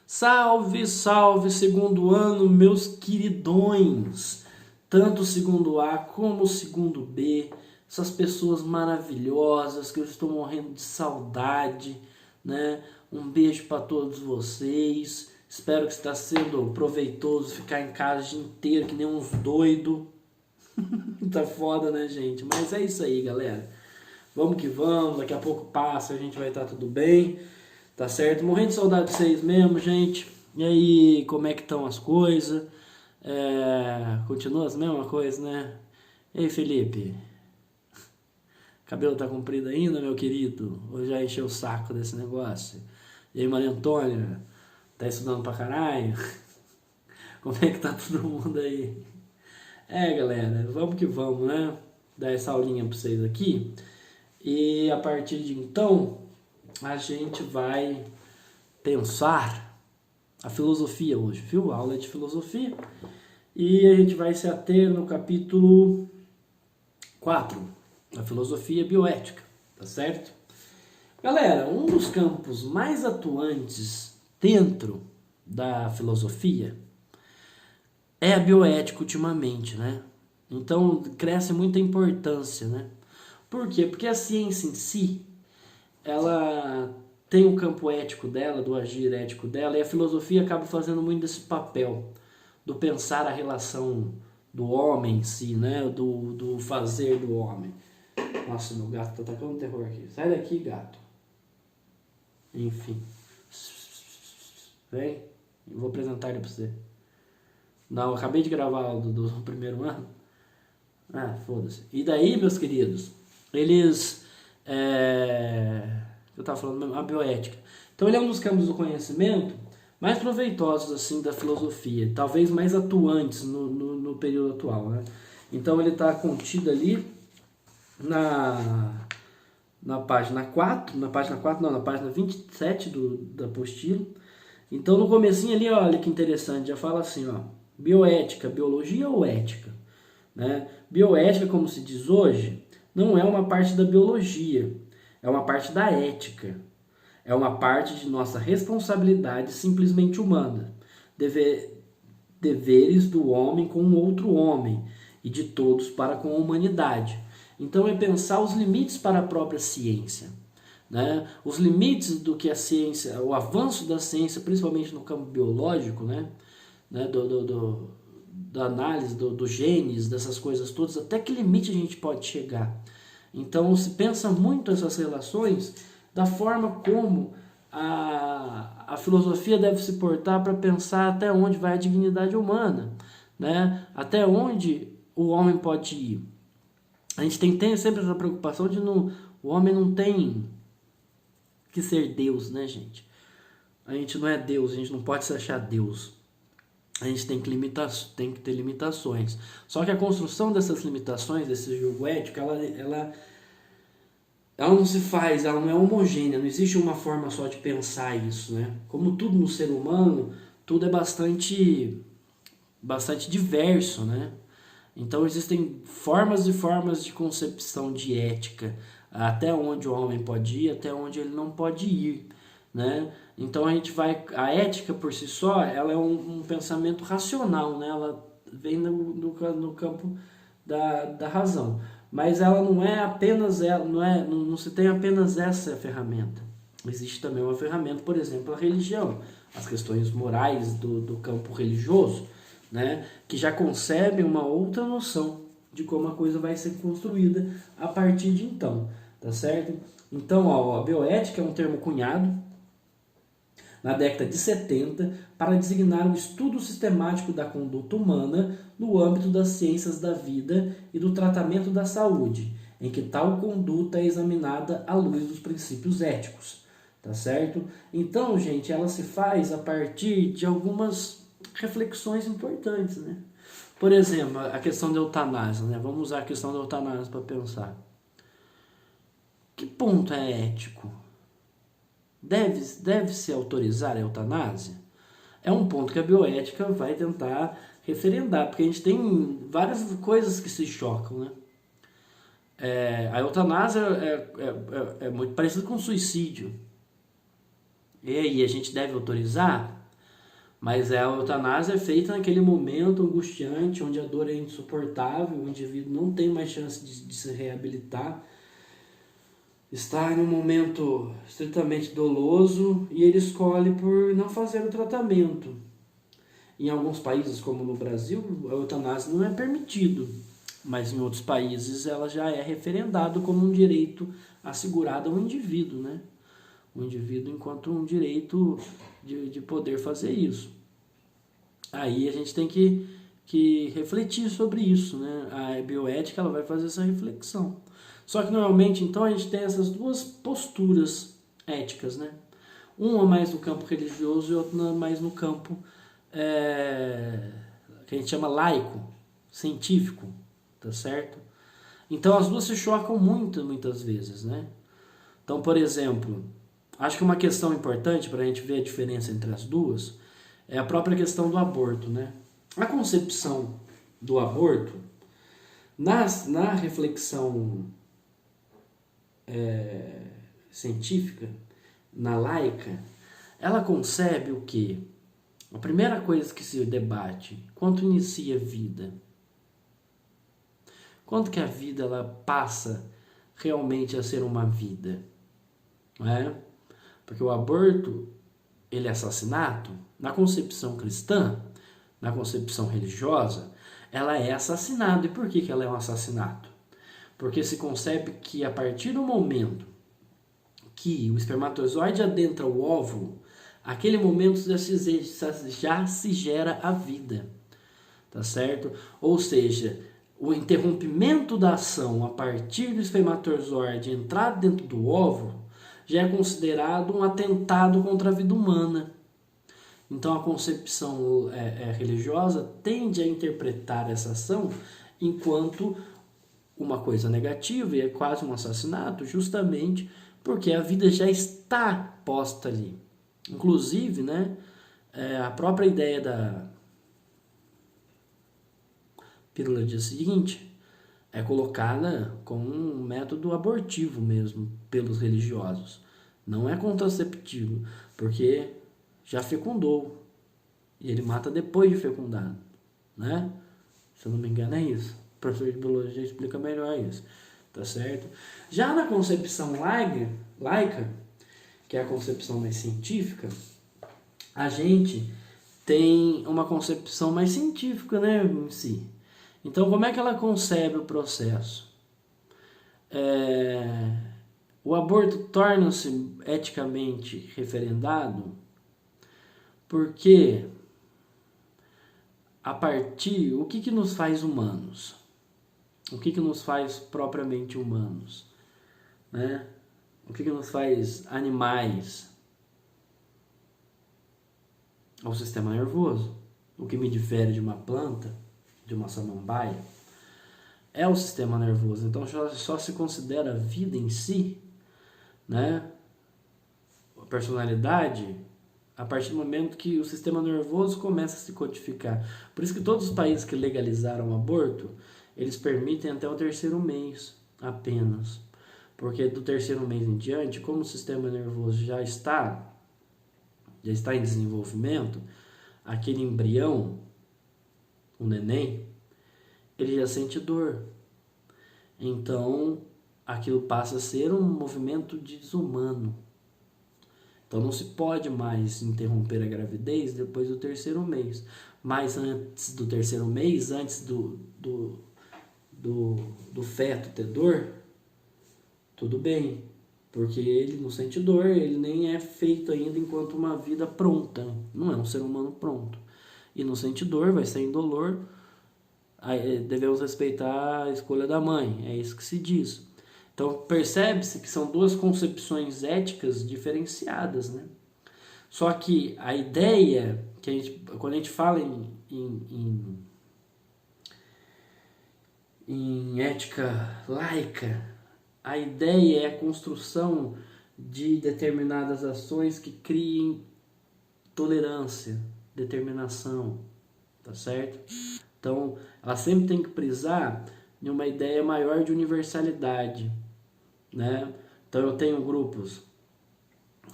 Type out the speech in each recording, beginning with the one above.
Salve, salve, segundo ano, meus queridões! Tanto o segundo A como o segundo B, essas pessoas maravilhosas que eu estou morrendo de saudade, né? Um beijo para todos vocês. Espero que está sendo proveitoso ficar em casa o dia inteiro que nem uns doidos. Tá foda, né, gente? Mas é isso aí, galera. Vamos que vamos, daqui a pouco passa, a gente vai estar tudo bem. Tá certo? Morrendo de saudade de vocês mesmo, gente. E aí, como é que estão as coisas? Continua as mesmas coisas, né? E aí, Felipe? Cabelo tá comprido ainda, meu querido? Ou já encheu o saco desse negócio? E aí, Maria Antônia? Tá estudando pra caralho? Como é que tá todo mundo aí? Galera, vamos que vamos, né? Dar essa aulinha pra vocês aqui. E a partir de então, a gente vai pensar a filosofia hoje, viu? A aula é de filosofia. E a gente vai se ater no capítulo 4, a filosofia bioética, tá certo? Galera, um dos campos mais atuantes dentro da filosofia é a bioética ultimamente, né? Então cresce muita importância, né? Por quê? Porque a ciência em si, ela tem o campo ético dela, do agir ético dela, e a filosofia acaba fazendo muito desse papel do pensar a relação do homem em si, né? Do fazer do homem. Nossa, meu gato tá atacando terror aqui. Sai daqui, gato. Enfim. Vem. Eu vou apresentar ele pra você. Não, eu acabei de gravar do primeiro ano. Ah, foda-se. E daí, meus queridos, eles... eu tava falando mesmo, a bioética. Então ele é um dos campos do conhecimento mais proveitosos assim da filosofia, talvez mais atuantes no período atual, né? Então ele está contido ali na página 4, na página 27 da apostila. Então no comecinho ali, olha que interessante, já fala assim, ó, bioética, biologia ou ética, né? Bioética, como se diz hoje, não é uma parte da biologia, é uma parte da ética. É uma parte de nossa responsabilidade simplesmente humana. Deveres do homem com outro homem e de todos para com a humanidade. Então é pensar os limites para a própria ciência, né? Os limites do que a ciência, o avanço da ciência, principalmente no campo biológico, né? Da análise dos genes, dessas coisas todas, até que limite a gente pode chegar. Então se pensa muito essas relações da forma como a filosofia deve se portar para pensar até onde vai a dignidade humana, né? Até onde o homem pode ir. A gente tem sempre essa preocupação de o homem não tem que ser Deus, né, gente? A gente não é Deus, a gente não pode se achar Deus. A gente tem que ter limitações. Só que a construção dessas limitações, desse jogo ético, ela não se faz, ela não é homogênea, não existe uma forma só de pensar isso, né? Como tudo no ser humano, tudo é bastante diverso, né? Então existem formas e formas de concepção de ética, até onde o homem pode ir, até onde ele não pode ir, né? Então a ética por si só, ela é um pensamento racional, né? Ela vem no campo da razão. Mas ela não é apenas ela, não se tem apenas essa ferramenta. Existe também uma ferramenta, por exemplo, a religião, as questões morais do campo religioso, né, que já concebem uma outra noção de como a coisa vai ser construída a partir de então, tá certo? Então, ó, a bioética é um termo cunhado na década de 70 para designar o estudo sistemático da conduta humana no âmbito das ciências da vida e do tratamento da saúde, em que tal conduta é examinada à luz dos princípios éticos, tá certo? Então, gente, ela se faz a partir de algumas reflexões importantes, né? Por exemplo, a questão da eutanásia, né? Vamos usar a questão da eutanásia para pensar. Que ponto é ético? Deve-se autorizar a eutanásia? É um ponto que a bioética vai tentar referendar, porque a gente tem várias coisas que se chocam, né? A eutanásia é muito parecida com suicídio. E aí, a gente deve autorizar? Mas a eutanásia é feita naquele momento angustiante, onde a dor é insuportável, o indivíduo não tem mais chance de se reabilitar, está em um momento estritamente doloso e ele escolhe por não fazer o tratamento. Em alguns países, como no Brasil, a eutanásia não é permitido, mas em outros países ela já é referendado como um direito assegurado ao indivíduo, né? O indivíduo enquanto um direito de poder fazer isso. Aí a gente tem que refletir sobre isso, né? A bioética ela vai fazer essa reflexão. Só que normalmente então a gente tem essas duas posturas éticas, né? Uma mais no campo religioso e outra mais no campo que a gente chama laico, científico, tá certo? Então as duas se chocam muitas vezes, né? Então, por exemplo, acho que uma questão importante para a gente ver a diferença entre as duas é a própria questão do aborto, né? A concepção do aborto, na reflexão científica, na laica, ela concebe o quê? A primeira coisa que se debate, quando inicia a vida? Quando que a vida ela passa realmente a ser uma vida? Não é? Porque o aborto, ele é assassinato. Na concepção cristã, na concepção religiosa, ela é assassinato. E por que ela é um assassinato? Porque se concebe que a partir do momento que o espermatozoide adentra o óvulo, aquele momento já se gera a vida, tá certo? Ou seja, o interrompimento da ação a partir do espermatozoide entrar dentro do óvulo já é considerado um atentado contra a vida humana. Então a concepção religiosa tende a interpretar essa ação enquanto uma coisa negativa e é quase um assassinato, justamente porque a vida já está posta ali. Inclusive, né, a própria ideia da pílula do dia seguinte é colocada como um método abortivo mesmo pelos religiosos. Não é contraceptivo, porque já fecundou e ele mata depois de fecundado, né? Se eu não me engano é isso. O professor de biologia explica melhor isso, tá certo? Já na concepção laica, que é a concepção mais científica, a gente tem uma concepção mais científica, né, em si. Então, como é que ela concebe o processo? O aborto torna-se eticamente referendado porque o que nos faz humanos? O que nos faz propriamente humanos? Né? O que nos faz animais? É o sistema nervoso. O que me difere de uma planta, de uma samambaia, é o sistema nervoso. Então só se considera a vida em si, né? A personalidade, a partir do momento que o sistema nervoso começa a se codificar. Por isso que todos os países que legalizaram o aborto, eles permitem até o 3º mês apenas. Porque do 3º mês em diante, como o sistema nervoso já está em desenvolvimento, aquele embrião, o neném, ele já sente dor. Então, aquilo passa a ser um movimento desumano. Então, não se pode mais interromper a gravidez depois do 3º mês. Mas antes do 3º mês, antes do feto ter dor, tudo bem. Porque ele não sente dor, ele nem é feito ainda enquanto uma vida pronta. Não é um ser humano pronto. E não sente dor, vai ser indolor. Devemos respeitar a escolha da mãe, é isso que se diz. Então percebe-se que são duas concepções éticas diferenciadas, né? Só que a ideia, quando a gente fala em ética laica, a ideia é a construção de determinadas ações que criem tolerância, determinação, tá certo? Então, ela sempre tem que prisar em uma ideia maior de universalidade, né? Então, eu tenho grupos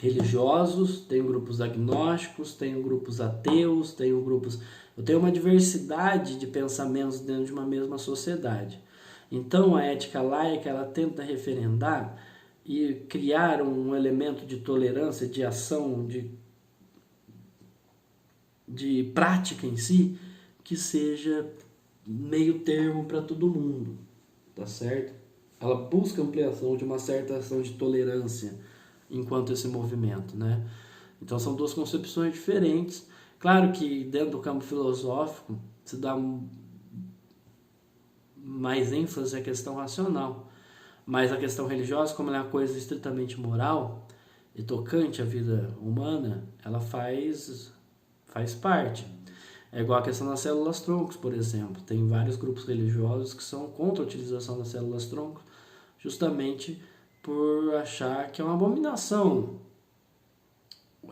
religiosos, tenho grupos agnósticos, tenho grupos ateus, eu tenho uma diversidade de pensamentos dentro de uma mesma sociedade. Então a ética laica, ela tenta referendar e criar um elemento de tolerância, de ação, de prática em si, que seja meio termo para todo mundo, tá certo? Ela busca ampliação de uma certa ação de tolerância enquanto esse movimento, né? Então são duas concepções diferentes. Claro que dentro do campo filosófico se dá mais ênfase à questão racional, mas a questão religiosa, como ela é uma coisa estritamente moral e tocante à vida humana, ela faz parte. É igual a questão das células-troncos, por exemplo. Tem vários grupos religiosos que são contra a utilização das células-troncos, justamente por achar que é uma abominação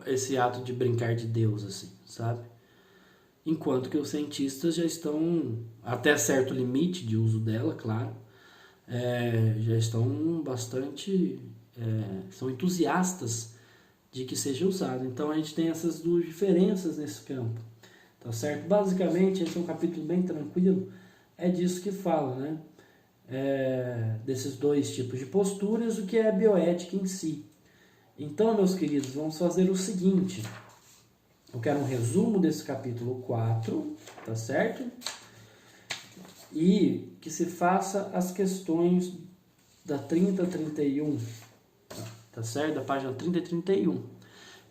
esse ato de brincar de Deus, assim, sabe? Enquanto que os cientistas já estão, até certo limite de uso dela, claro, já estão bastante, são entusiastas de que seja usado. Então a gente tem essas duas diferenças nesse campo, tá certo? Basicamente, esse é um capítulo bem tranquilo, é disso que fala, né? Desses dois tipos de posturas, o que é a bioética em si. Então, meus queridos, vamos fazer o seguinte. Eu quero um resumo desse capítulo 4, tá certo? E que se faça as questões da 30 a 31, tá certo? Da página 30 e 31.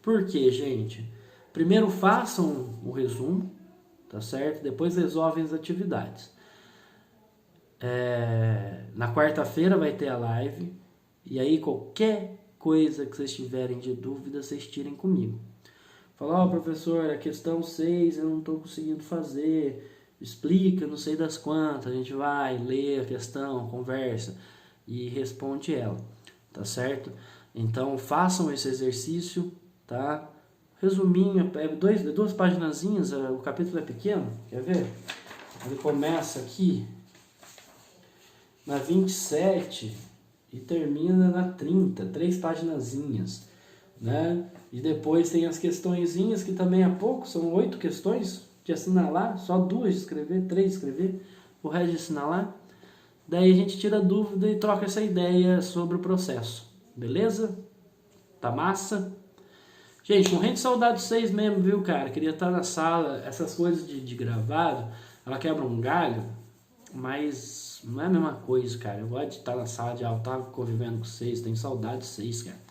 Por quê, gente? Primeiro façam o resumo, tá certo? Depois resolvem as atividades. Na quarta-feira vai ter a live, e aí qualquer coisa que vocês tiverem de dúvida, vocês tirem comigo. Fala, professor, a questão 6 eu não estou conseguindo fazer, explica, não sei das quantas, a gente vai ler a questão, conversa e responde ela, tá certo? Então façam esse exercício, tá? Resuminho, duas paginazinhas, o capítulo é pequeno, quer ver? Ele começa aqui na 27 e termina na 30, 3 paginazinhas, né? E depois tem as questõezinhas, que também é pouco, são 8 questões de assinalar, só 2 de escrever, 3 de escrever, o resto de assinalar. Daí a gente tira a dúvida e troca essa ideia sobre o processo, beleza? Tá massa? Gente, morrendo de saudade de vocês mesmo, viu, cara? Queria estar na sala, essas coisas de gravado, ela quebra um galho, mas não é a mesma coisa, cara. Eu gosto de estar na sala de aula, estar convivendo com vocês, tenho saudade de vocês, cara.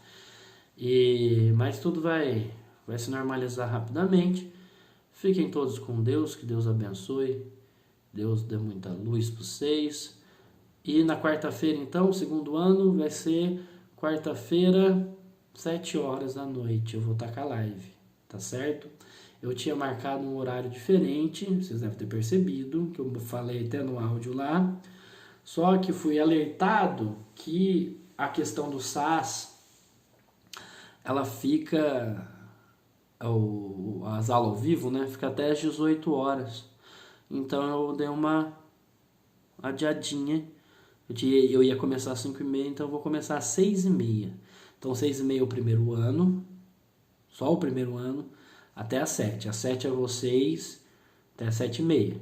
Mas tudo vai se normalizar rapidamente. Fiquem todos com Deus, que Deus abençoe, Deus dê muita luz para vocês. E na quarta-feira, então, o segundo ano, vai ser quarta-feira, 7 horas da noite. Eu vou estar com a live, tá certo? Eu tinha marcado um horário diferente, vocês devem ter percebido, que eu falei até no áudio lá. Só que fui alertado que a questão do SAS, ela fica, as aulas ao vivo, né? Fica até às 18 horas. Então eu dei uma adiadinha. Eu ia começar às 5h30, então eu vou começar às 6h30. Então 6h30 é o primeiro ano, só o primeiro ano, até às 7. Às 7 é vocês, até às 7h30.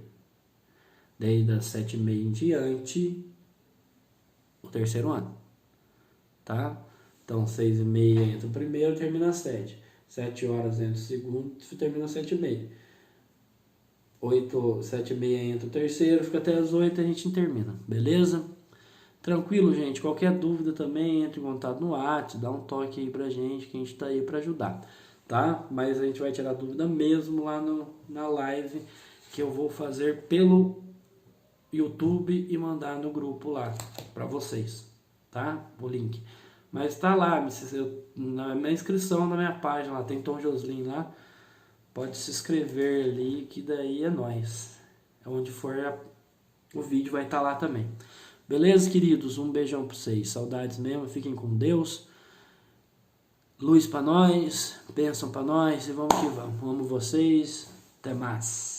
Daí das 7h30 em diante, o terceiro ano, tá? Então 6h30 entra o primeiro, termina às 7. 7 horas entra o segundo, termina às 7h30. 7h30 entra o terceiro, fica até às 8 a gente termina, beleza? Tranquilo, gente. Qualquer dúvida também, entre em contato no WhatsApp, dá um toque aí pra gente, que a gente tá aí pra ajudar, tá? Mas a gente vai tirar dúvida mesmo lá na live, que eu vou fazer pelo YouTube e mandar no grupo lá pra vocês, tá? O link. Mas tá lá, na minha inscrição na minha página lá, tem Tom Joslin lá, pode se inscrever ali, que daí é nóis. Onde for o vídeo vai estar lá também. Beleza, queridos? Um beijão pra vocês. Saudades mesmo. Fiquem com Deus. Luz pra nós. Bênção pra nós. E vamos que vamos. Amo vocês. Até mais.